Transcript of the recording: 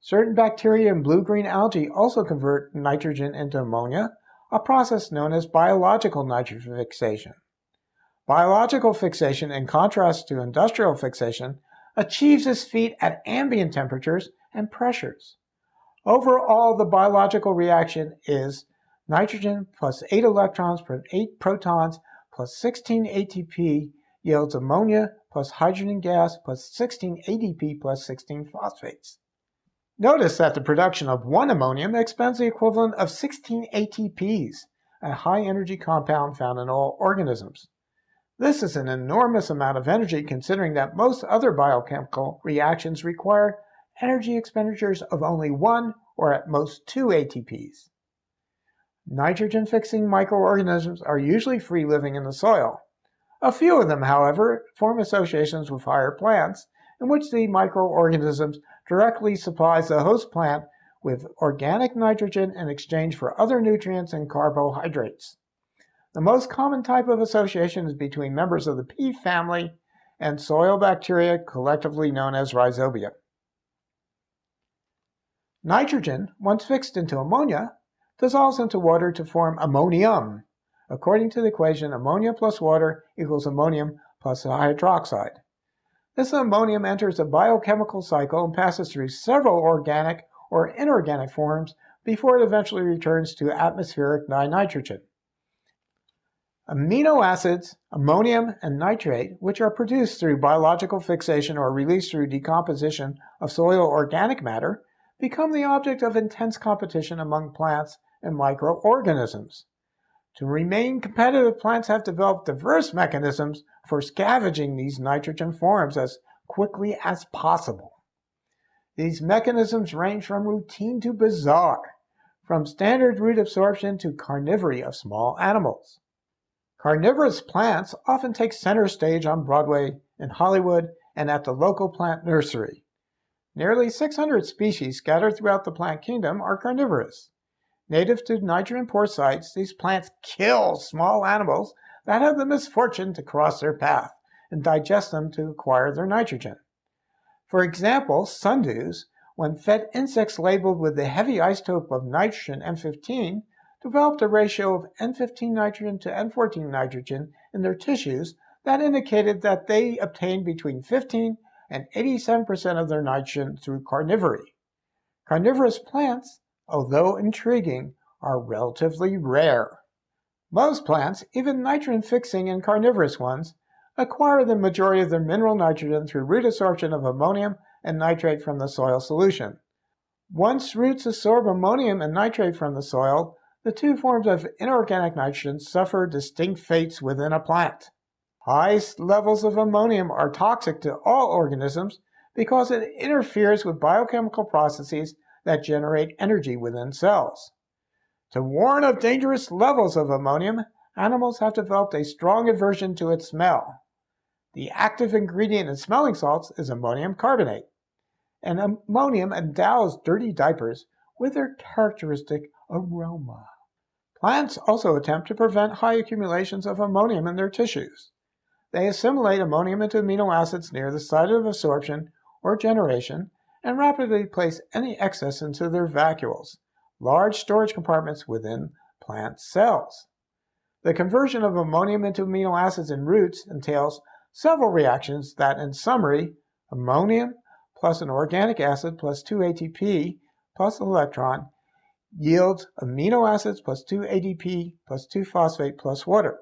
Certain bacteria and blue-green algae also convert nitrogen into ammonia, a process known as biological nitrogen fixation. Biological fixation, in contrast to industrial fixation, achieves this feat at ambient temperatures and pressures. Overall, the biological reaction is nitrogen plus 8 electrons per 8 protons plus 16 ATP yields ammonia plus hydrogen gas plus 16 ADP plus 16 phosphates. Notice that the production of 1 ammonium expends the equivalent of 16 ATPs, a high-energy compound found in all organisms. This is an enormous amount of energy considering that most other biochemical reactions require energy expenditures of only 1 or at most 2 ATPs. Nitrogen-fixing microorganisms are usually free-living in the soil. A few of them, however, form associations with higher plants in which the microorganisms directly supplies the host plant with organic nitrogen in exchange for other nutrients and carbohydrates. The most common type of association is between members of the pea family and soil bacteria, collectively known as rhizobia. Nitrogen, once fixed into ammonia, dissolves into water to form ammonium, according to the equation ammonia plus water equals ammonium plus hydroxide. This ammonium enters the biochemical cycle and passes through several organic or inorganic forms before it eventually returns to atmospheric dinitrogen. Amino acids, ammonium, and nitrate, which are produced through biological fixation or released through decomposition of soil organic matter, become the object of intense competition among plants and microorganisms. To remain competitive, plants have developed diverse mechanisms for scavenging these nitrogen forms as quickly as possible. These mechanisms range from routine to bizarre, from standard root absorption to carnivory of small animals. Carnivorous plants often take center stage on Broadway, in Hollywood, and at the local plant nursery. Nearly 600 species scattered throughout the plant kingdom are carnivorous. Native to nitrogen-poor sites, these plants kill small animals that have the misfortune to cross their path and digest them to acquire their nitrogen. For example, sundews, when fed insects labeled with the heavy isotope of nitrogen N15, developed a ratio of N15 nitrogen to N14 nitrogen in their tissues that indicated that they obtained between 15 and 87% of their nitrogen through carnivory. Carnivorous plants, although intriguing, are relatively rare. Most plants, even nitrogen-fixing and carnivorous ones, acquire the majority of their mineral nitrogen through root absorption of ammonium and nitrate from the soil solution. Once roots absorb ammonium and nitrate from the soil, the two forms of inorganic nitrogen suffer distinct fates within a plant. High levels of ammonium are toxic to all organisms because it interferes with biochemical processes that generate energy within cells. To warn of dangerous levels of ammonium, animals have developed a strong aversion to its smell. The active ingredient in smelling salts is ammonium carbonate, and ammonium endows dirty diapers with their characteristic aroma. Plants also attempt to prevent high accumulations of ammonium in their tissues. They assimilate ammonium into amino acids near the site of absorption or generation and rapidly place any excess into their vacuoles, large storage compartments within plant cells. The conversion of ammonium into amino acids in roots entails several reactions that, in summary, ammonium plus an organic acid plus 2 ATP plus an electron yields amino acids plus 2 ADP plus 2 phosphate plus water.